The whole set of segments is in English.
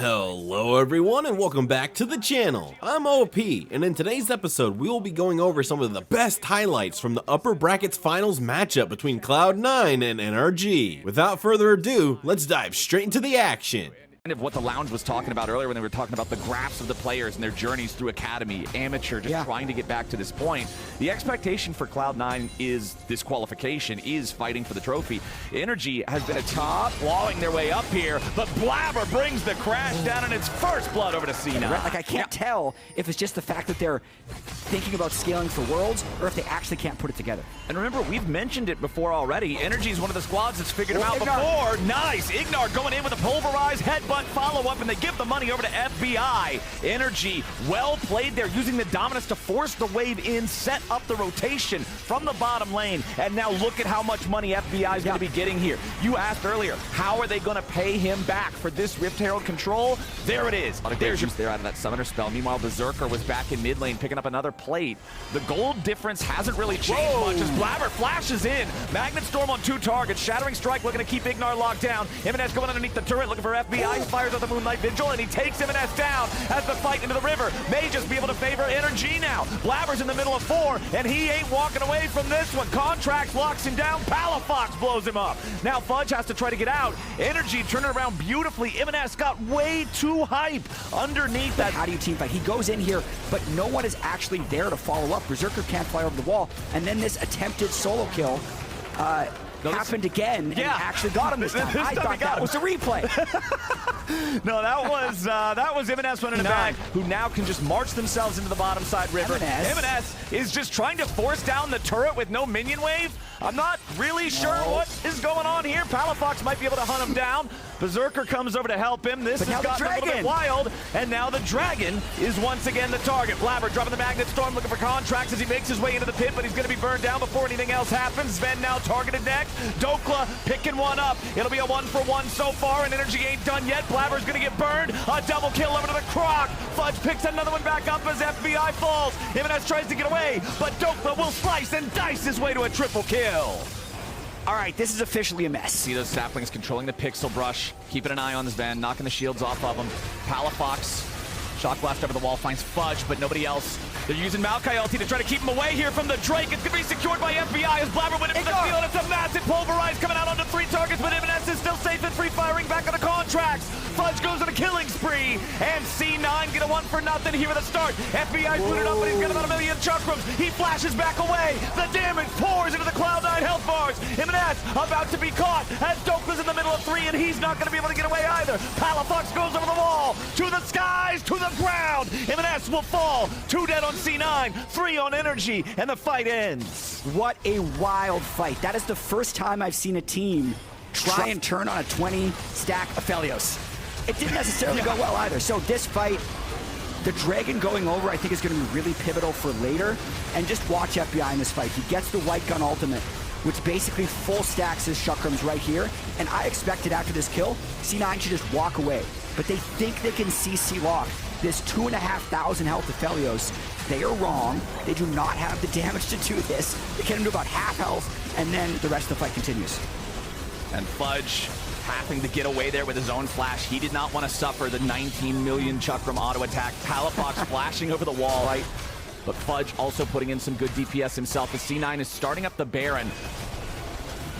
Hello everyone and welcome back to the channel. I'm OP, and in today's episode we will be going over some of the best highlights from the upper brackets finals matchup between Cloud9 and NRG. Without further ado, let's dive straight into the action. Kind of what the Lounge was talking about earlier when they were talking about the graphs of the players and their journeys through academy, amateur, just trying to get back to this point. The expectation for Cloud9 is this qualification, is fighting for the trophy. NRG has been a top, clawing their way up here, but Blabber brings the crash down in its first blood over to C9. Like, I can't tell if it's just the fact that they're thinking about scaling for Worlds or if they actually can't put it together. And remember, we've mentioned it before already. NRG is one of the squads that's figured them out before. Nice! Ignar going in with a pulverized headbutt follow-up, and they give the money over to FBI. NRG, well played there, using the dominance to force the wave in, set up the rotation from the bottom lane, and now look at how much money FBI is going to be getting here. You asked earlier, how are they going to pay him back for this Rift Herald control? There it is. There's there out of that summoner spell. Meanwhile, Berserker was back in mid lane picking up another plate. The gold difference hasn't really changed much as Blabber flashes in. Magnet Storm on 2 targets. Shattering Strike looking to keep Ignar locked down. Jimenez going underneath the turret looking for FBI. He fires out the Moonlight Vigil and he takes Jimenez down as the fight into the river may just be able to favor NRG now. Blabber's in the middle of 4 and he ain't walking away from this one. Contracts locks him down. Palafox blows him up. Now Fudge has to try to get out. NRG turning around beautifully. Jimenez got way too hype underneath that. How do you team fight? He goes in here, but no one is actually there to follow up. Berserker can't fly over the wall, and then this attempted solo kill happened again and actually got him this time. I thought that was a replay. No, that was Jimenez running it back, who now can just march themselves into the bottom side river. Jimenez is just trying to force down the turret with no minion wave. I'm not really sure what is going on here. Palafox might be able to hunt him down. Berserker comes over to help him. This has gotten a little bit wild, and now the Dragon is once again the target. Blabber dropping the Magnet Storm, looking for contracts as he makes his way into the pit, but he's going to be burned down before anything else happens. Sven now targeted next. Dokla picking one up. It'll be a 1-for-1 so far, and NRG ain't done yet. Blabber's going to get burned. A double kill over to the Croc. Fudge picks another one back up as FBI falls. Jimenez tries to get away, but Dokla will slice and dice his way to a triple kill. All right, this is officially a mess. See those saplings controlling the pixel brush, keeping an eye on this Sven, knocking the shields off of him. Palafox, shock blast over the wall, finds Fudge, but nobody else. They're using Maokai ulti to try to keep him away here from the Drake. It's going to be secured by FBI as Blabber went into the field. It's a massive pulverize coming out onto 3 targets, but Jimenez is still safe and free firing back on the contracts. Fudge goes on a killing spree, and C9 get a 1-for-0 here at the start. FBI booted up, but he's got about 1 million chakrams. He flashes back away. The damage pours into the Cloud9 health bars. Jimenez about to be caught as Dokla's in the middle of 3, and he's not going to be able to get away either. Palafox goes over the wall, to the skies, to the ground. Jimenez will fall. 2 dead on C9, 3 on NRG, and the fight ends. What a wild fight. That is the first time I've seen a team try and turn on a 20 stack Aphelios. It didn't necessarily go well either. So this fight, the Dragon going over, I think is going to be really pivotal for later. And just watch FBI in this fight. He gets the White Gun ultimate, which basically full stacks his chakrams right here. And I expected after this kill, C9 should just walk away. But they think they can CC lock this 2,500 health Aphelios. They are wrong. They do not have the damage to do this. They get him to about half health, and then the rest of the fight continues. And Fudge having to get away there with his own flash. He did not want to suffer the 19 million chakram auto attack. Palafox flashing over the wall, right? But Fudge also putting in some good DPS himself. The C9 is starting up the Baron.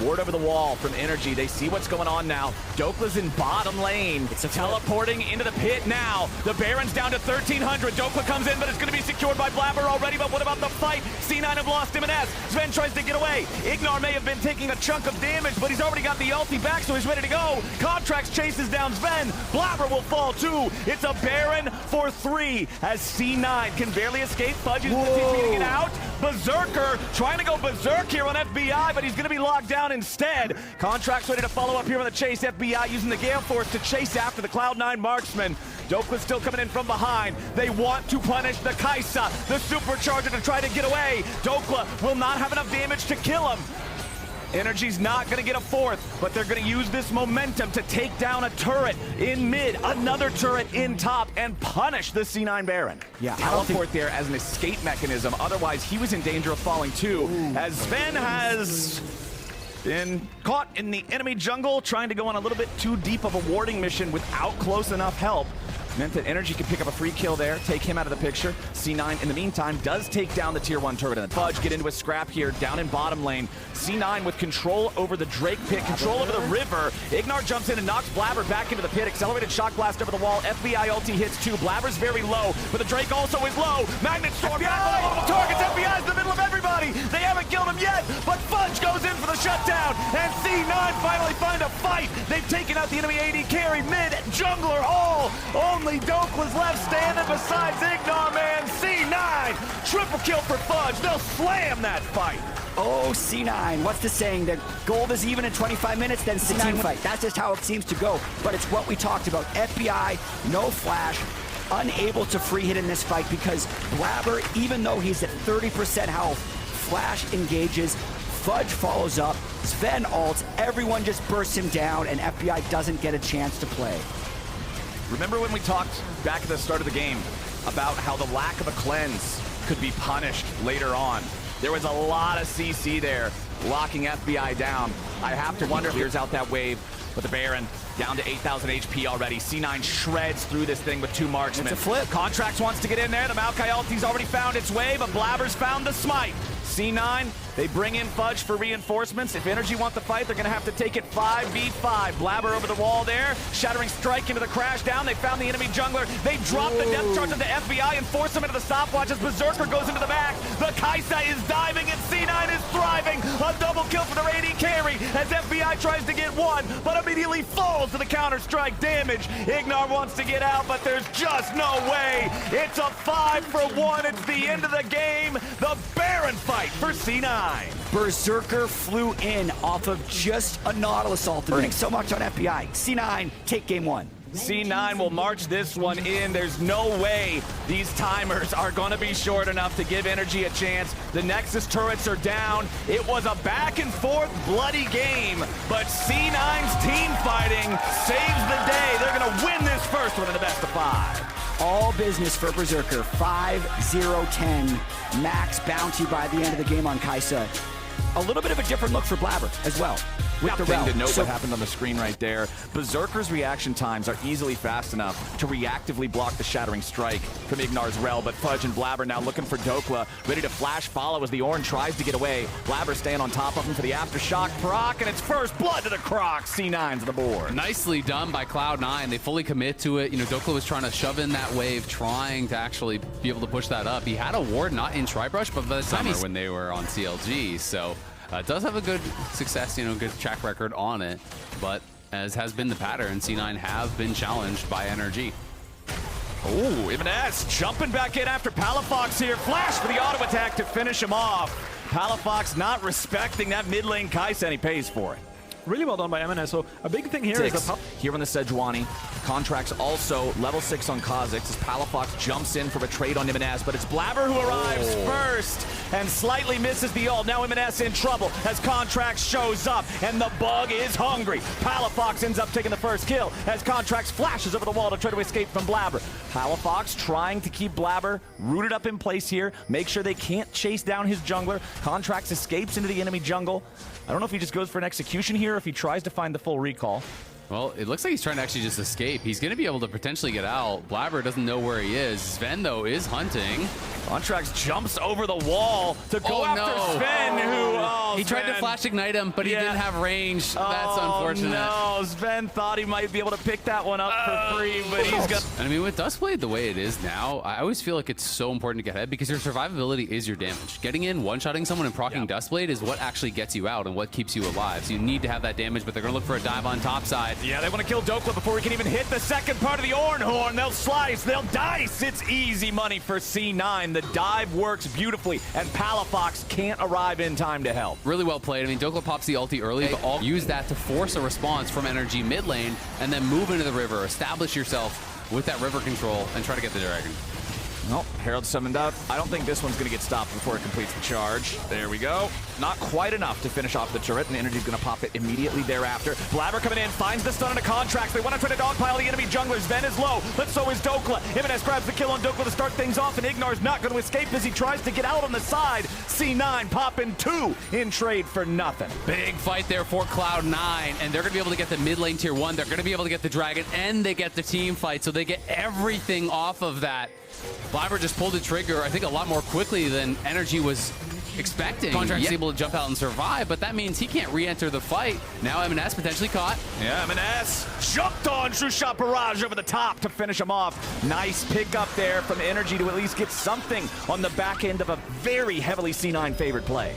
Ward over the wall from NRG. They see what's going on now. Dokla's in bottom lane. It's teleporting into the pit now. The Baron's down to 1,300. Dokla comes in, but it's going to be secured by Blabber already. But what about the fight? C9 have lost Jimenez. Sven tries to get away. Ignar may have been taking a chunk of damage, but he's already got the ulti back, so he's ready to go. Contracts chases down Sven. Blabber will fall too. It's a Baron for 3 as C9 can barely escape. Fudge is beating it out. Berserker trying to go berserk here on FBI, but he's going to be locked down instead. Contracts ready to follow up here on the chase. FBI using the Gale Force to chase after the Cloud9 marksman. Dokla's still coming in from behind. They want to punish the Kaisa, the supercharger, to try to get away. Dokla will not have enough damage to kill him. NRG's not going to get a 4th, but they're going to use this momentum to take down a turret in mid, another turret in top, and punish the C9 Baron. Yeah, teleport there as an escape mechanism. Otherwise, he was in danger of falling too, as Sven has Been caught in the enemy jungle, trying to go on a little bit too deep of a warding mission without close enough help. Meant that NRG could pick up a free kill there, take him out of the picture. C9, in the meantime, does take down the tier 1 turret. And Fudge get into a scrap here, down in bottom lane. C9 with control over the Drake pit, control over the river. Ignar jumps in and knocks Blabber back into the pit. Accelerated shock blast over the wall. FBI ulti hits too. Blabber's very low, but the Drake also is low. Magnet storm back on multiple targets. FBI's in the middle of everybody. They haven't killed him yet, but Fudge goes in for the shutdown. And C9 finally find a fight. They've taken out the enemy AD carry, mid, jungler, all. Only Doke was left standing besides Ignar, man. C9, triple kill for Fudge. They'll slam that fight. Oh, C9, what's the saying? The gold is even in 25 minutes, then C9 fight. That's just how it seems to go. But it's what we talked about. FBI, no flash, unable to free hit in this fight because Blabber, even though he's at 30% health, flash engages, Fudge follows up, Sven ults, everyone just bursts him down, and FBI doesn't get a chance to play. Remember when we talked back at the start of the game about how the lack of a cleanse could be punished later on? There was a lot of CC there, locking FBI down. I have to wonder if here's out that wave, but the Baron down to 8,000 HP already. C9 shreds through this thing with 2 marksmen. It's a flip. Contracts wants to get in there. The Maokai ulti's already found its way, but Blabber's found the smite. C9, they bring in Fudge for reinforcements. If NRG want the fight, they're going to have to take it 5v5. Blabber over the wall there. Shattering strike into the crash down. They found the enemy jungler. They drop the depth charge of the FBI and force him into the stopwatch as Berserker goes into the back. The Kaisa is diving and C9 is thriving. A double kill for the AD carry as FBI tries to get one, but immediately falls to the counter-strike damage. Ignar wants to get out, but there's just no way. It's a 5-for-1. It's the end of the game. The Baron fight for C9. Berserker flew in off of just a Nautilus ult, earning so much on FBI. C9, take game 1. C9 will march this one in. There's no way these timers are going to be short enough to give NRG a chance. The Nexus turrets are down. It was a back and forth bloody game, but C9's team fighting saves the day. They're going to win this first one in the best of 5. All business for Berserker. 5-0-10. Max bounty by the end of the game on Kaisa. A little bit of a different look for Blabber as well. With the Thing to Rel. note So what happened on the screen right there. Berserker's reaction times are easily fast enough to reactively block the Shattering Strike from Ignar's Rel, but Fudge and Blabber now looking for Dokla, ready to flash follow as the Ornn tries to get away. Blabber staying on top of him for the Aftershock proc, and it's first blood to the Croc. C9's the board. Nicely done by Cloud9. They fully commit to it. You know, Dokla was trying to shove in that wave, trying to actually be able to push that up. He had a ward not in Tribrush, but by the time when they were on CLG, so does have a good success, you know, good track record on it, but as has been the pattern, C9 have been challenged by NRG. Oh, Ibanez jumping back in after Palafox here. Flash for the auto attack to finish him off. Palafox not respecting that mid lane Kaisa, and he pays for it. Really well done by MNS. So a big thing here is the here on the Sejuani. Contracts also level 6 on Kha'Zix as Palafox jumps in for a trade on Ibanez, but it's Blabber who arrives first and slightly misses the ult. Now Ibanez in trouble as Contracts shows up and the bug is hungry. Palafox ends up taking the first kill as Contracts flashes over the wall to try to escape from Blabber. Palafox trying to keep Blabber rooted up in place here, make sure they can't chase down his jungler. Contracts escapes into the enemy jungle. I don't know if he just goes for an execution here or if he tries to find the full recall. Well, it looks like he's trying to actually just escape. He's going to be able to potentially get out. Blabber doesn't know where he is. Sven, though, is hunting. Contracts jumps over the wall to go after Sven, who he tried to flash ignite him, but he didn't have range. That's unfortunate. No, Sven thought he might be able to pick that one up for free, but he's got. And I mean, with Duskblade the way it is now, I always feel like it's so important to get ahead because your survivability is your damage. Getting in, one-shotting someone and proccing Duskblade is what actually gets you out and what keeps you alive. So you need to have that damage, but they're going to look for a dive on top side. Yeah, they want to kill Dokla before he can even hit the second part of the Ornn horn. They'll slice, they'll dice. It's easy money for C9. The dive works beautifully, and Palafox can't arrive in time to help. Really well played. I mean, Dokla pops the ulti early, but all use that to force a response from NRG mid lane, and then move into the river, establish yourself with that river control, and try to get the dragon. Nope, Herald summoned up. I don't think this one's going to get stopped before it completes the charge. There we go. Not quite enough to finish off the turret, and NRG's going to pop it immediately thereafter. Blabber coming in, finds the stun into Contracts. They want to try to dogpile the enemy junglers. Ven is low, but so is Dokla. Jimenez grabs the kill on Dokla to start things off, and Ignar's not going to escape as he tries to get out on the side. C9 popping 2 in trade for nothing. Big fight there for Cloud9, and they're going to be able to get the mid lane tier 1. They're going to be able to get the Dragon, and they get the team fight, so they get everything off of that. Blabber just pulled the trigger, I think, a lot more quickly than NRG was expecting. Contract's able to jump out and survive, but that means he can't re-enter the fight. Now M&S potentially caught. Yeah, M&S jumped on True Shot Barrage over the top to finish him off. Nice pickup there from NRG to at least get something on the back end of a very heavily C9 favored play.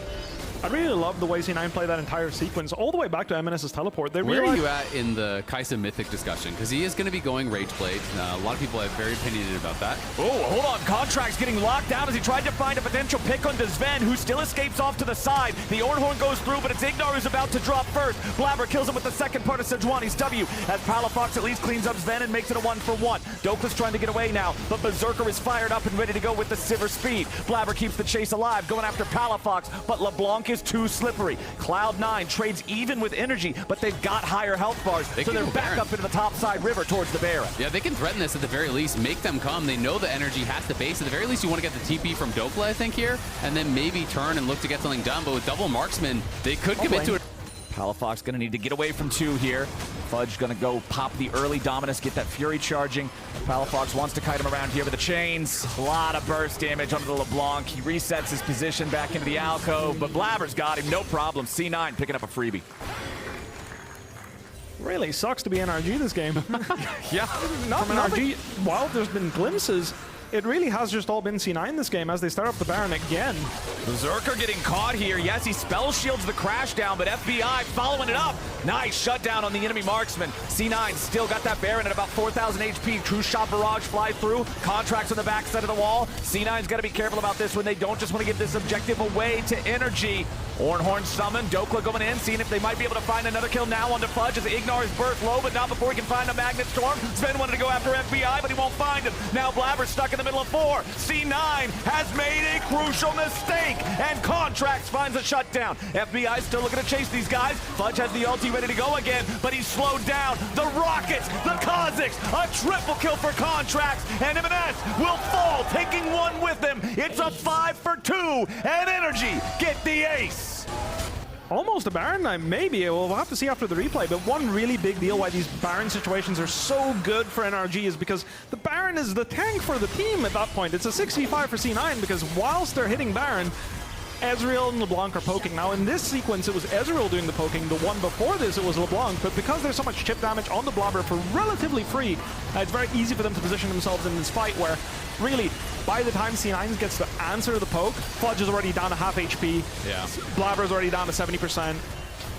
I really love the way C9 played that entire sequence, all the way back to M&S's teleport. Where are you at in the Kai'Sa Mythic discussion? Because he is going to be going Rage Blade. A lot of people are very opinionated about that. Oh, hold on. Contract's getting locked down as he tried to find a potential pick on Sven, who still escapes off to the side. The Ornhorn goes through, but it's Ignar who's about to drop first. Blabber kills him with the second part of Sejuani's W, as Palafox at least cleans up Sven and makes it a 1-for-1. Dokla's trying to get away now, but Berserker is fired up and ready to go with the Sivir speed. Blabber keeps the chase alive, going after Palafox, but LeBlanc is too slippery. Cloud9 trades even with NRG, but they've got higher health bars, so they're back up into the top side river towards the Baron. Yeah, they can threaten this at the very least, make them come. They know the NRG has the base. At the very least, you want to get the TP from Dokla, I think, here, and then maybe turn and look to get something done. But with double marksman, they could commit to it. Palafox gonna need to get away from 2 here. Fudge gonna go pop the early Dominus, get that Fury charging. Palafox wants to kite him around here with the chains. A lot of burst damage onto the LeBlanc. He resets his position back into the alcove, but Blabber's got him, no problem. C9 picking up a freebie. Really sucks to be NRG this game. Yeah. Not from NRG, while there's been glimpses, it really has just all been C9 this game as they start up the Baron again. Berserker getting caught here. Yes, he spell shields the crash down, but FBI following it up. Nice shutdown on the enemy marksman. C9 still got that Baron at about 4,000 HP. True Shot Barrage flies through. Contracts on the back side of the wall. C9's got to be careful about this when they don't just want to give this objective away to NRG. Ornhorn summoned, Dokla going in, seeing if they might be able to find another kill now onto Fudge as Ignar is burst low, but not before he can find a Magnet Storm. Sven wanted to go after FBI, but he won't find him. Now Blabber's stuck in the middle of 4. C9 has made a crucial mistake, and Contracts finds a shutdown. FBI still looking to chase these guys. Fudge has the ulti ready to go again, but he's slowed down. The Rockets, the Kazakhs, a triple kill for Contracts, and M&S will fall, taking 1 with him. It's a 5-for-2, and NRG get the ace. Almost a Baron, maybe. We'll have to see after the replay, but one really big deal why these Baron situations are so good for NRG is because the Baron is the tank for the team at that point. It's a 6v5 for C9 because whilst they're hitting Baron, Ezreal and LeBlanc are poking. Now in this sequence, it was Ezreal doing the poking. The one before this, it was LeBlanc. But because there's so much chip damage on the Blabber for relatively free, it's very easy for them to position themselves in this fight where, really, by the time C9 gets to answer the poke, Fudge is already down to half HP. Yeah. Blabber's already down to 70%.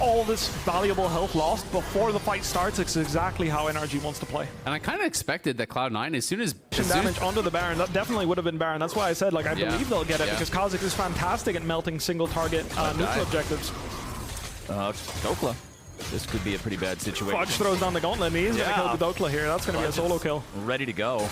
All this valuable health lost before the fight starts. It's exactly how NRG wants to play. And I kind of expected that Cloud9, as soon as damage onto the Baron, that definitely would have been Baron. That's why I said, like, I believe they'll get it because Kazakh is fantastic at melting single target neutral objectives. Dokla. This could be a pretty bad situation. Fudge throws down the gauntlet and he's going to kill the Dokla here. That's going to be a solo kill. Ready to go.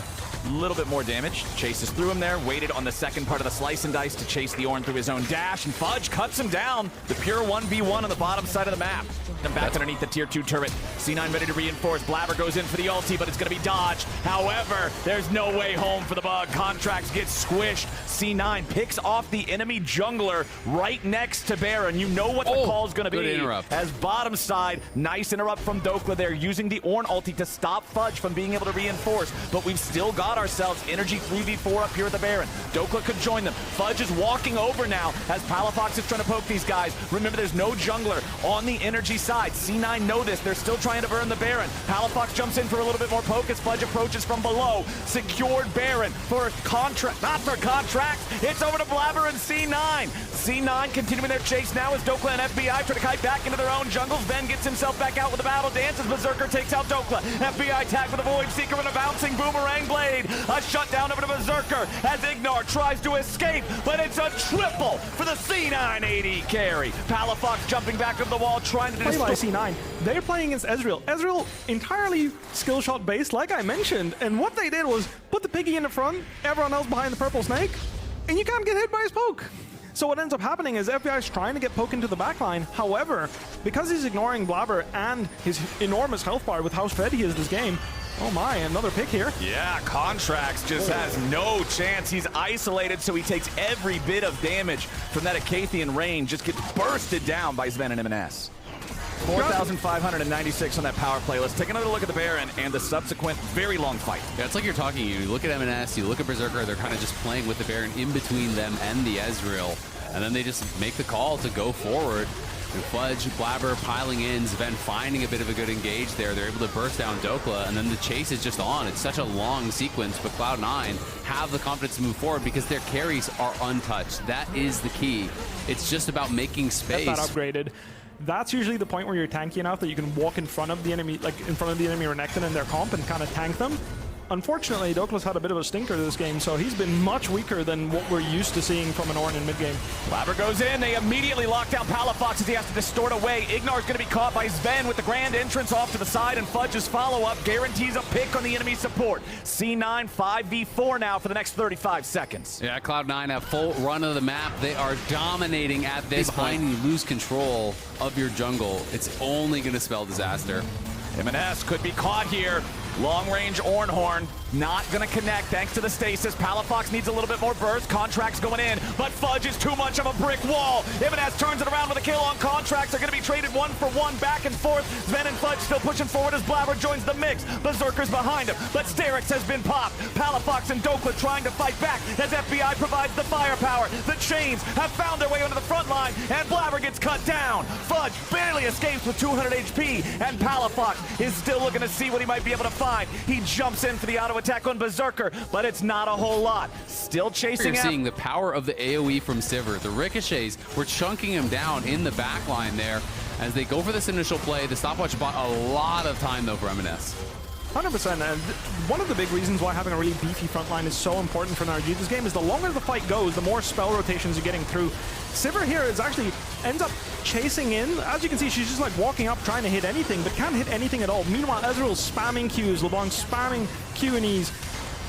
A little bit more damage. Chases through him there. Waited on the second part of the slice and dice to chase the Ornn through his own dash. And Fudge cuts him down. The pure 1v1 on the bottom side of the map. And back underneath the tier 2 turret. C9 ready to reinforce. Blabber goes in for the ulti, but it's going to be dodged. However, there's no way home for the bug. Contracts get squished. C9 picks off the enemy jungler right next to Baron. You know what the call is going to be. Interrupt. As bottom side, nice interrupt from Dokla there, using the Ornn ulti to stop Fudge from being able to reinforce. But we've still got ourselves NRG 3v4 up here at the Baron. Dokla could join them. Fudge is walking over now as Palafox is trying to poke these guys. Remember, there's no jungler on the NRG side. C9 know this. They're still trying to burn the Baron. Palafox jumps in for a little bit more poke as Fudge approaches from below. Secured Baron for Contract, not for Contracts. It's over to Blabber and C9. C9 continuing their chase now as Dokla and FBI try to kite back into their own jungles. Ben gets himself back out with a battle dance as Berserker takes out Dokla. FBI tag with a Void Seeker and a bouncing Boomerang Blade. A shutdown over to Berserker as Ignar tries to escape, but it's a triple for the C9 AD carry. Palafox jumping back up the wall, trying to Play by destroy. C9. They're playing against Ezreal. Ezreal entirely skill shot based, like I mentioned. And what they did was put the piggy in the front, everyone else behind the purple snake, and you can't get hit by his poke. So what ends up happening is FBI is trying to get poke into the backline. However, because he's ignoring Blabber and his enormous health bar with how fed he is this game, oh my, another pick here. Yeah, Contracts just has no chance. He's isolated, so he takes every bit of damage from that Acathian range. Just gets bursted down by Sven and M&S. 4,596 on that power play. Let's take another look at the Baron and the subsequent very long fight. Yeah, it's like you're talking. You look at M&S, you look at Berserker, they're kind of just playing with the Baron in between them and the Ezreal. And then they just make the call to go forward. And Fudge, Blabber piling in, Sven finding a bit of a good engage there. They're able to burst down Dokla, and then the chase is just on. It's such a long sequence, but Cloud9 have the confidence to move forward because their carries are untouched. That is the key. It's just about making space. Get that upgraded. That's usually the point where you're tanky enough that you can walk in front of the enemy, like in front of the enemy Renekton and their comp and kind of tank them. Unfortunately, Dokla's had a bit of a stinker this game, so he's been much weaker than what we're used to seeing from an Ornn in mid-game. Blabber goes in. They immediately lock down Palafox as he has to distort away. Ignar's going to be caught by Sven with the grand entrance off to the side, and Fudge's follow-up guarantees a pick on the enemy support. C9 5v4 now for the next 35 seconds. Yeah, Cloud9 have full run of the map. They are dominating at this point. You lose control of your jungle. It's only going to spell disaster. M&S could be caught here. Long-range Ornhorn, not going to connect thanks to the stasis. Palafox needs a little bit more burst. Contracts going in, but Fudge is too much of a brick wall. M&S turns it around with a kill on Contracts. They're going to be traded 1-for-1 back and forth. Sven and Fudge still pushing forward as Blabber joins the mix. Berserker's behind him, but Sterix has been popped. Palafox and Dokla trying to fight back as FBI provides the firepower. The chains have found their way onto the front line, and Blabber gets cut down. Fudge barely escapes with 200 HP, and Palafox is still looking to see what he might be able to find. He jumps in for the auto attack on Berserker, but it's not a whole lot. Still chasing You're out. seeing the power of the AoE from Sivir. The ricochets were chunking him down in the back line there as they go for this initial play. The stopwatch bought a lot of time, though, for M&S. 100%, and one of the big reasons why having a really beefy front line is so important for NRG this game is the longer the fight goes, the more spell rotations you're getting through. Sivir here is actually ends up chasing in. As you can see, she's just like walking up trying to hit anything, but can't hit anything at all. Meanwhile, Ezreal's spamming Qs, LeBlanc spamming Q and Es,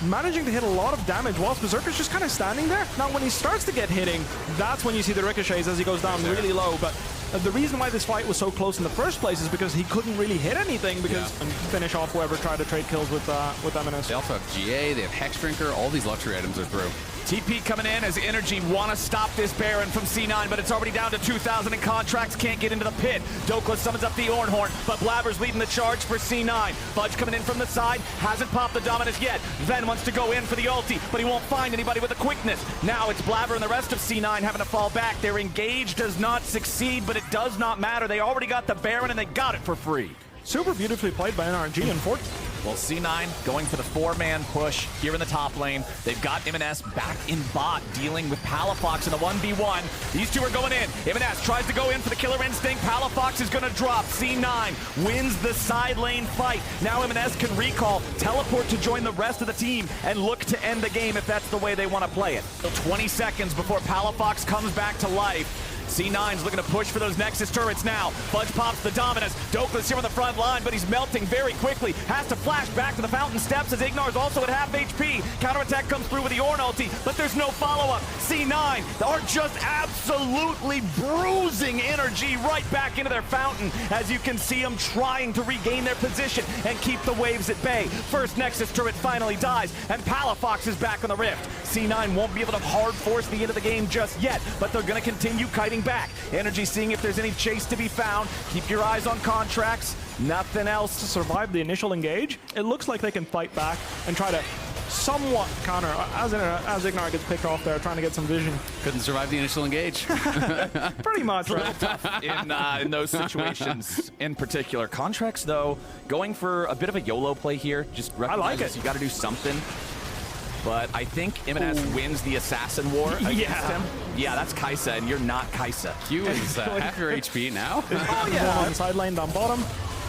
managing to hit a lot of damage whilst Berserker's just kind of standing there. Now, when he starts to get hitting, that's when you see the ricochets as he goes down really low, but the reason why this fight was so close in the first place is because he couldn't really hit anything and finish off whoever tried to trade kills with M&S. They also have GA, they have Hex Drinker, all these luxury items are through. TP coming in as NRG want to stop this Baron from C9, but it's already down to 2,000 and Contracts can't get into the pit. Dokla summons up the Ornhorn, but Blabber's leading the charge for C9. Fudge coming in from the side, hasn't popped the Dominus yet. Ven wants to go in for the ulti, but he won't find anybody with the quickness. Now it's Blabber and the rest of C9 having to fall back. Their engage does not succeed, but it does not matter. They already got the Baron and they got it for free. Super beautifully played by NRG, unfortunately. Well, C9 going for the four-man push here in the top lane. They've got M&S back in bot, dealing with Palafox in the 1v1. These two are going in. M&S tries to go in for the killer instinct. Palafox is going to drop. C9 wins the side lane fight. Now M&S can recall, teleport to join the rest of the team, and look to end the game if that's the way they want to play it. So 20 seconds before Palafox comes back to life. C9's looking to push for those Nexus turrets now. Fudge pops the Dominus. Dokla's here on the front line, but he's melting very quickly. Has to flash back to the fountain steps as Ignar's also at half HP. Counterattack comes through with the Ornn ulti, but there's no follow-up. C9 are just absolutely bruising NRG right back into their fountain, as you can see them trying to regain their position and keep the waves at bay. First Nexus turret finally dies, and Palafox is back on the rift. C9 won't be able to hard force the end of the game just yet, but they're going to continue kiting back. NRG seeing if there's any chase to be found. Keep your eyes on Contracts. Nothing else. To survive the initial engage, it looks like they can fight back and try to somewhat counter as Ignar gets picked off there, trying to get some vision. Couldn't survive the initial engage. Pretty much, right? in those situations in particular. Contracts, though, going for a bit of a YOLO play here. Just recognize you got to do something. But I think M&S wins the Assassin War against him. Yeah, that's Kai'Sa, and you're not Kai'Sa. Q is half your HP now. Oh, yeah. On side lane down bottom.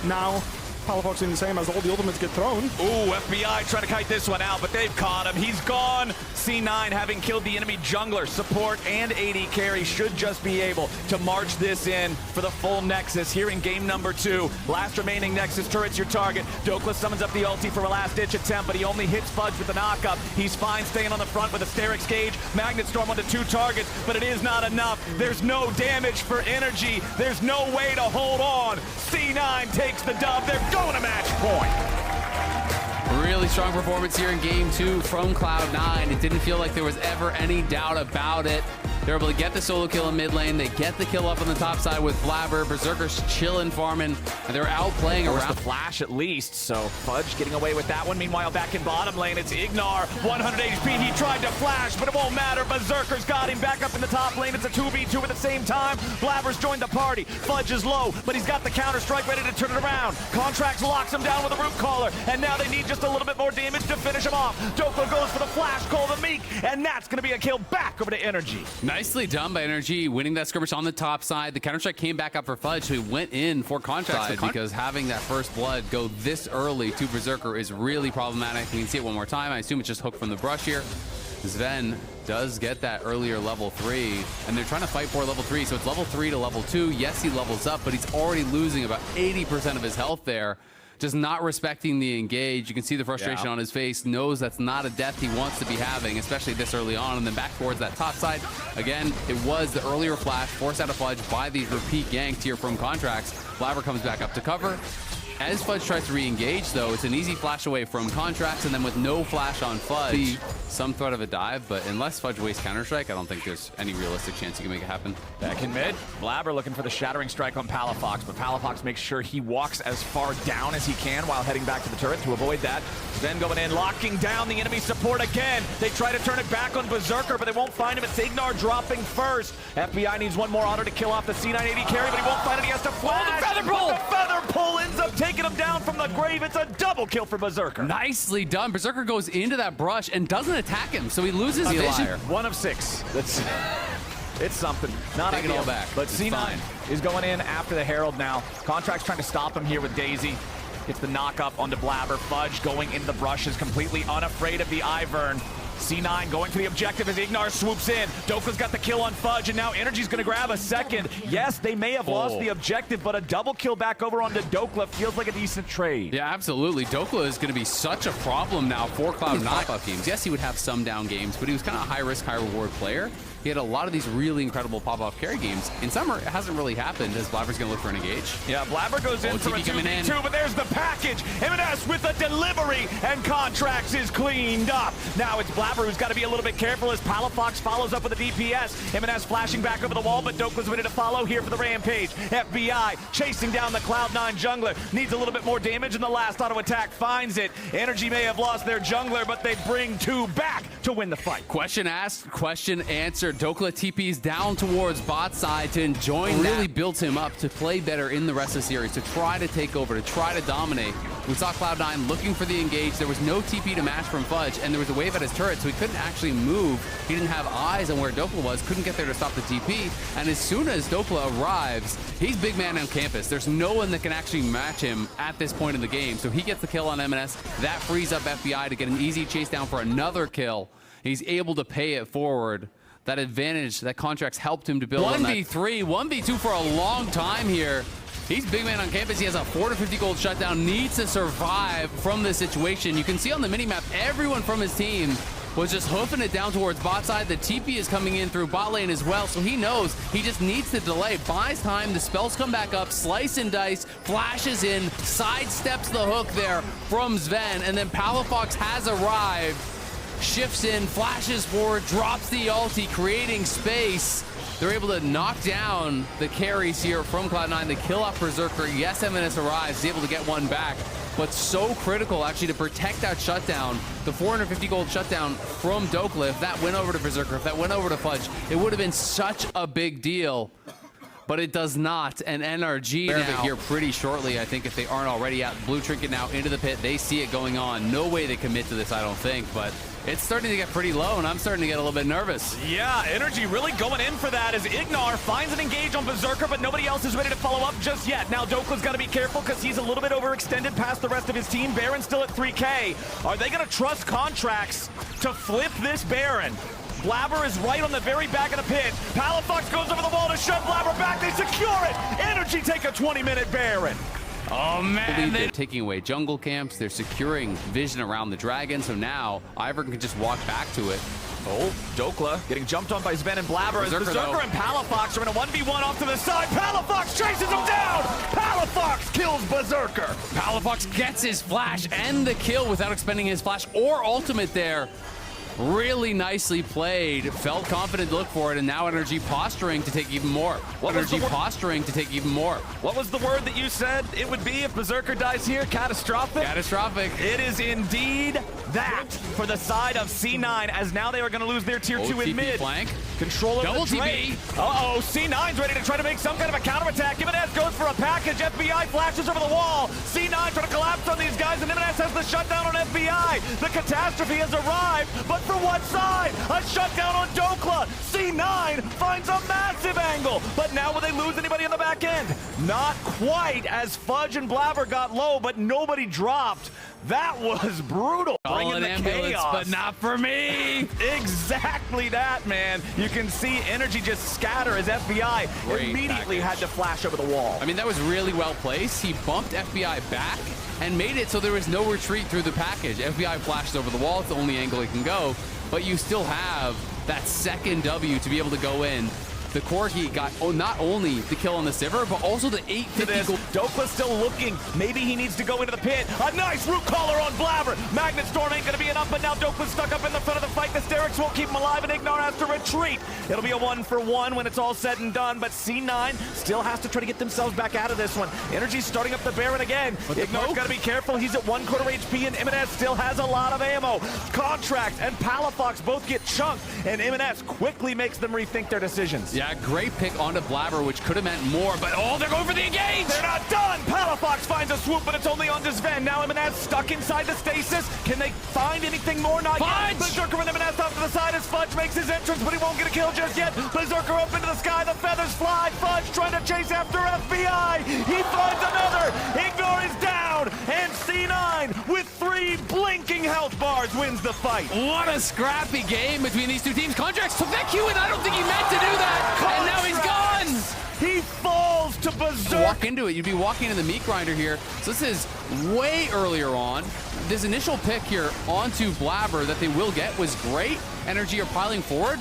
Now, Palafox doing the same as all the ultimates get thrown. Ooh, FBI trying to kite this one out, but they've caught him. He's gone. C9, having killed the enemy jungler, support, and AD carry, should just be able to march this in for the full Nexus here in game number 2. Last remaining Nexus turret's your target. Dokla summons up the ulti for a last-ditch attempt, but he only hits Fudge with the knock-up. He's fine staying on the front with a Sterix gauge. Magnet Storm onto 2 targets, but it is not enough. There's no damage for NRG. There's no way to hold on. C9 takes the dub. They're going to match point. Really strong performance here in game 2 from Cloud9. It didn't feel like there was ever any doubt about it. They're able to get the solo kill in mid lane. They get the kill up on the top side with Blabber. Berserker's chilling, farming, and they're outplaying around. The flash at least, so Fudge getting away with that one. Meanwhile, back in bottom lane, it's Ignar, 100 HP. He tried to flash, but it won't matter. Berserker's got him back up in the top lane. It's a 2v2 at the same time. Blabber's joined the party. Fudge is low, but he's got the counter strike ready to turn it around. Contracts locks him down with a root caller, and now they need just a little bit more damage to finish him off. Dokla goes for the flash, call the Meek, and that's going to be a kill back over to NRG. Nicely done by NRG, winning that skirmish on the top side. The counter-strike came back up for Fudge, so he went in for contracts because having that first blood go this early to Berserker is really problematic. You can see it one more time. I assume it's just hooked from the brush here. Sven does get that earlier level 3, and they're trying to fight for level 3, so it's level 3 to level 2. Yes, he levels up, but he's already losing about 80% of his health there. Just not respecting the engage. You can see the frustration on his face, knows that's not a death he wants to be having, especially this early on. And then back towards that top side. Again, it was the earlier flash forced out of Fudge by these repeat ganks here from Contracts. Blabber comes back up to cover. As Fudge tries to re-engage, though, it's an easy flash away from Contracts, and then with no flash on Fudge, some threat of a dive, but unless Fudge wastes Counter-Strike, I don't think there's any realistic chance you can make it happen. Back in mid, Blabber looking for the Shattering Strike on Palafox, but Palafox makes sure he walks as far down as he can while heading back to the turret to avoid that. Then going in, locking down the enemy support again. They try to turn it back on Berserker, but they won't find him. It's Ignar dropping first. FBI needs one more auto to kill off the C9 AD carry, but he won't find it. He has to flash. The feather pull! The feather pull ends up taking him down from the grave. It's a double kill for Berserker. Nicely done. Berserker goes into that brush and doesn't attack him, so he loses vision. 1 of 6. That's it's something. Not Take it ideal, all back. but It's C9 fine. is going in after the Herald now. Contract's trying to stop him here with Daisy. Gets the knock up onto Blabber. Fudge going into the brush is completely unafraid of the Ivern. C9 going for the objective as Ignar swoops in. Dokla's got the kill on Fudge, and now NRG's going to grab a second. Yes, they may have lost the objective, but a double kill back over onto Dokla feels like a decent trade. Yeah, absolutely. Dokla is going to be such a problem now for Cloud9 pop-up games. Yes, he would have some down games, but he was kind of a high-risk, high-reward player. He had a lot of these really incredible pop-off carry games. In summer, it hasn't really happened as Blabber's going to look for an engage. Yeah, Blabber goes in for a 2v2, but there's the package. M&S with the delivery, and Contracts is cleaned up. Now it's Blabber who's got to be a little bit careful as Palafox follows up with a DPS. M&S flashing back over the wall, but Dokla's ready to follow here for the rampage. FBI chasing down the Cloud9 jungler. Needs a little bit more damage, and the last auto attack finds it. NRG may have lost their jungler, but they bring 2 back to win the fight. Question asked, question answered. Dokla TP's down towards bot side to join. Really built him up to play better in the rest of the series, to try to take over, to try to dominate. We saw Cloud9 looking for the engage. There was no TP to match from Fudge, and there was a wave at his turret, so he couldn't actually move. He didn't have eyes on where Dokla was, couldn't get there to stop the TP. And as soon as Dokla arrives, he's big man on campus. There's no one that can actually match him at this point in the game. So he gets the kill on M&S. That frees up FBI to get an easy chase down for another kill. He's able to pay it forward. That advantage, that Contracts helped him to build 1v3, 1v2 for a long time here. He's big man on campus. He has a 4 to 50 gold shutdown, needs to survive from this situation. You can see on the minimap, everyone from his team was just hoofing it down towards bot side. The TP is coming in through bot lane as well, so he knows he just needs to delay, buys time, the spells come back up, slice and dice, flashes in, sidesteps the hook there from Sven, and then Palafox has arrived, shifts in, flashes forward, drops the ulti, creating space. They're able to knock down the carries here from Cloud9. They kill off Berserker. Yes, M&S arrives, is able to get one back, but so critical actually to protect that shutdown. The 450 gold shutdown from Dokla. If that went over to Berserker, if that went over to Fudge, it would have been such a big deal. but it does not. And NRG now here pretty shortly, I think, if they aren't already out. Blue Trinket now into the pit. They see it going on. No way they commit to this, I don't think, but it's starting to get pretty low, and I'm starting to get a little bit nervous. Yeah, NRG really going in for that as Ignar finds an engage on Berserker, but nobody else is ready to follow up just yet. Now Dokla's got to be careful because he's a little bit overextended past the rest of his team. Baron's still at 3K. Are they going to trust contracts to flip this Baron? Blabber is right on the very back of the pit. Palafox goes over the wall to shove Blabber back. They secure it. NRG take a 20-minute Baron. Oh man, they're taking away jungle camps. They're securing vision around the dragon. So now Ivor can just walk back to it. Oh, Dokla getting jumped on by Sven and Blabber as Berserker and Palafox are in a 1v1 off to the side. Palafox chases him down. Palafox kills Berserker. Palafox gets his flash and the kill without expending his flash or ultimate there. Really nicely played. Felt confident to look for it, and now NRG posturing to take even more. NRG posturing to take even more. What was the word that you said it would be if Berserker dies here? Catastrophic? Catastrophic. It is indeed that for the side of C9, as now they are going to lose their tier 2 in mid. Flank. Control over Double the Drake. Uh-oh, C9's ready to try to make some kind of a counterattack. Ibanez goes for a package. FBI flashes over the wall. C9 trying to collapse on these guys, and Ibanez has the shutdown on FBI. The catastrophe has arrived, but for what side? A shutdown on Dokla. C9 finds a massive angle, but now will they lose anybody in the back end? Not quite, as Fudge and Blabber got low, but nobody dropped. That was brutal. Call an ambulance, but not for me. Exactly that, man. You can see NRG just scatter as FBI immediately had to flash over the wall. I mean, that was really well placed. He bumped FBI back and made it so there was no retreat through the package. FBI flashes over the wall. It's the only angle he can go, but you still have that second W to be able to go in. The Corki got not only the kill on the Sivir, but also the 850 gold. Dokla's still looking. Maybe he needs to go into the pit. A nice root collar on Blabber. Magnet Storm ain't going to be enough, but now Dokla's stuck up in the front of the fight. The Sterix won't keep him alive, and Ignar has to retreat. It'll be a 1-for-1 when it's all said and done, but C9 still has to try to get themselves back out of this one. NRG's starting up the Baron again. Ignar's got to be careful. He's at 1/4 HP, and Ibanez still has a lot of ammo. Contract and Palafox both get chunked, and Ibanez quickly makes them rethink their decisions. Yeah, great pick onto Blabber, which could have meant more, but oh, they're going for the engage! They're not done! Palafox finds a swoop, but it's only on Sven. Now Ibanez stuck inside the stasis. Can they find anything more? Not yet. Berserker with Ibanez off to the side as Fudge makes his entrance, but he won't get a kill just yet. Berserker up into the sky, the feathers fly. Fudge trying to chase after FBI. He finds another. Ignar is down, and C9 with 3 blinking health bars wins the fight. What a scrappy game between these two teams. Contracts took that Q, and I don't think he meant to do that. And now he's gone. He falls to Berserk. Walk into it. You'd be walking into the meat grinder here. So this is way earlier on. This initial pick here onto Blabber that they will get was great. NRG are piling forward.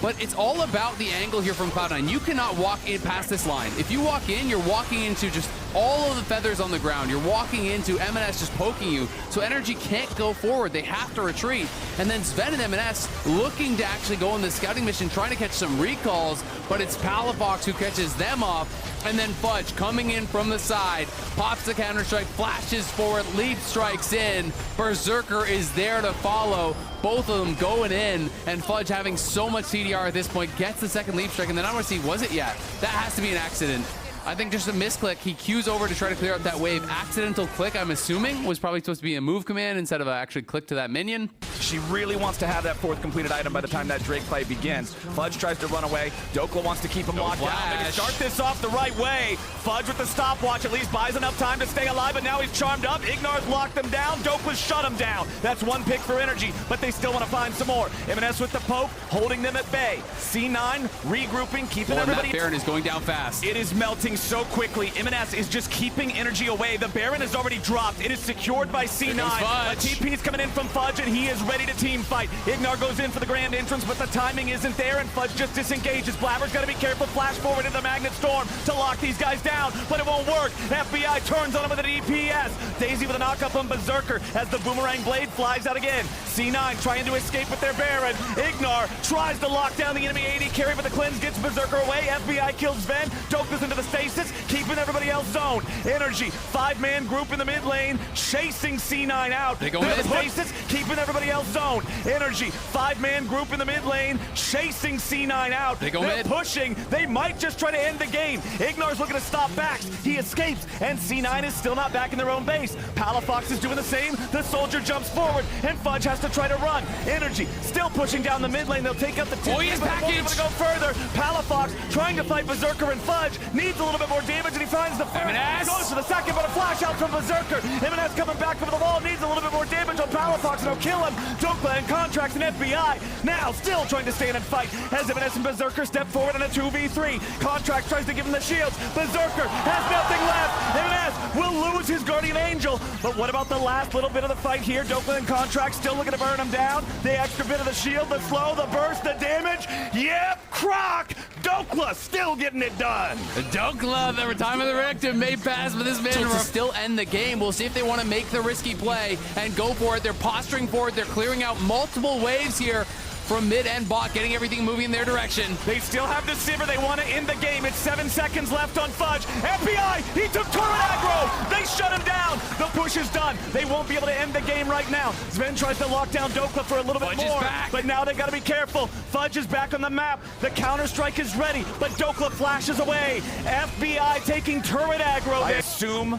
But it's all about the angle here from Cloud9. You cannot walk in past this line. If you walk in, you're walking into just all of the feathers on the ground. You're walking into M&S just poking you. So NRG can't go forward. They have to retreat. And then Sven and M&S looking to actually go on the scouting mission, trying to catch some recalls, but it's Palafox who catches them off. And then Fudge coming in from the side, pops the counter-strike, flashes forward, leap strikes in. Berserker is there to follow. Both of them going in, and Fudge having so much CDR at this point gets the second leap strike, and then I want to see, was it yet? That has to be an accident. I think just a misclick. He cues over to try to clear out that wave. Accidental click, I'm assuming, was probably supposed to be a move command instead of actually click to that minion. She really wants to have that 4th completed item by the time that Drake play begins. Fudge tries to run away. Dokla wants to keep him locked down. They can start this off the right way. Fudge with the stopwatch at least buys enough time to stay alive, but now he's charmed up. Ignar's locked them down. Dokla's shut him down. That's 1 pick for NRG, but they still want to find some more. M&S with the poke, holding them at bay. C9 regrouping, keeping everybody. That Baron is going down fast. It is melting so quickly. M&S is just keeping NRG away. The Baron is already dropped. It is secured by C9. A TP is coming in from Fudge, and he is ready to team fight. Ignar goes in for the grand entrance, but the timing isn't there, and Fudge just disengages. Blabber's got to be careful. Flash forward into the Magnet Storm to lock these guys down, but it won't work. FBI turns on him with an EPS. Daisy with a knock-up on Berserker as the Boomerang Blade flies out again. C9 trying to escape with their Baron. Ignar tries to lock down the enemy AD carry, but the cleanse gets Berserker away. FBI kills Sven. Dokla's into the stasis, keeping everybody else zoned. NRG, 5-man group in the mid lane, chasing C9 out. They go in. Stasis, keeping everybody else zone. NRG, 5-man group in the mid lane, chasing C9 out. They go They're mid. pushing. They might just try to end the game. Ignar's looking to stop backs. He escapes, and C9 is still not back in their own base. Palafox is doing the same. The soldier jumps forward, and Fudge has to try to run. NRG still pushing down the mid lane. They'll take out the two. Oh, he is but they won't be able to go further. Palafox trying to fight Berserker, and Fudge needs a little bit more damage, and he finds the first. M&S. Goes for the second, but a flash out from Berserker. M&S coming back over the wall, needs a little bit more damage on Palafox, and he'll kill him. Dokla and Contracts and FBI now still trying to stand and fight as M&S and Berserker step forward in a 2v3. Contract tries to give him the shields. Berserker has nothing left. M&S will lose his Guardian Angel, but what about the last little bit of the fight here? Dokla and Contract still looking to burn him down. The extra bit of the shield, the slow, the burst, the damage. Yep, Croc! Dokla still getting it done. Dokla, the time of the reactor may pass, but this man to still end the game. We'll see if they want to make the risky play and go for it. They're posturing for it. They're clearing out multiple waves here from mid and bot, getting everything moving in their direction. They still have the Sivir. They want to end the game. It's 7 seconds left on Fudge. FBI, he took turret aggro. They shut him down. The push is done. They won't be able to end the game right now. Sven tries to lock down Dokla for a little bit more, but now they got to be careful. Fudge is back on the map. The counter-strike is ready, but Dokla flashes away. FBI taking turret aggro. I assume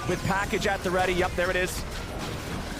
with package at the ready. Yep, there it is.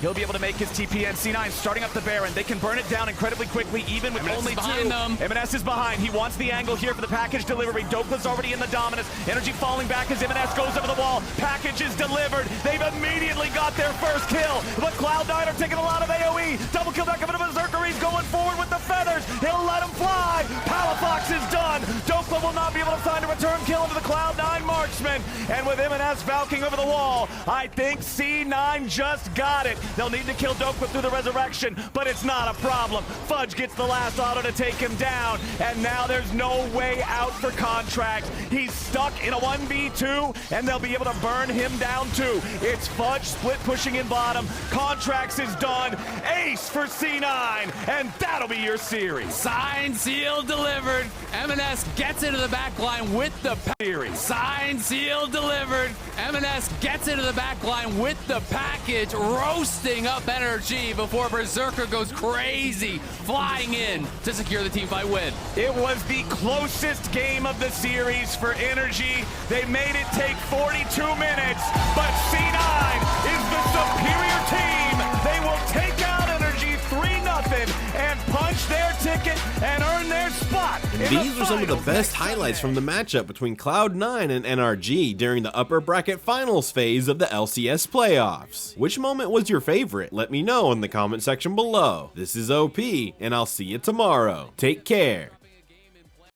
He'll be able to make his TP, and C9 starting up the Baron. They can burn it down incredibly quickly, even with only two. M&S is behind. He wants the angle here for the package delivery. Dokla's already in the dominance. NRG falling back as M&S goes over the wall. Package is delivered. They've immediately got their first kill, but Cloud9 are taking a lot of AoE. Double kill back up into Berserker. He's going forward with the feathers. He'll let him fly. Palafox is done. Dokla will not be able to find a return kill into the Cloud9 marksman. And with M&S valking over the wall, I think C9 just got it. They'll need to kill Dokla through the resurrection, but it's not a problem. Fudge gets the last auto to take him down, and now there's no way out for Contract. He's stuck in a 1v2, and they'll be able to burn him down too. It's Fudge split pushing in bottom. Contracts is done. Ace for C9, and that'll be your series. Signed, sealed, delivered. M&S gets into the back line with the Series. signed, sealed, delivered. M&S gets into the back line with the package, roasting up NRG before Berserker goes crazy, flying in to secure the teamfight win. It was the closest game of the series for NRG. They made it take 42 minutes, but C9 is the superior team. They will take out NRG 3-0 and punch their ticket and earn their spot. These are some of the best highlights from the matchup between Cloud9 and NRG during the upper bracket finals phase of the LCS playoffs. Which moment was your favorite? Let me know in the comment section below. This is OP, and I'll see you tomorrow. Take care.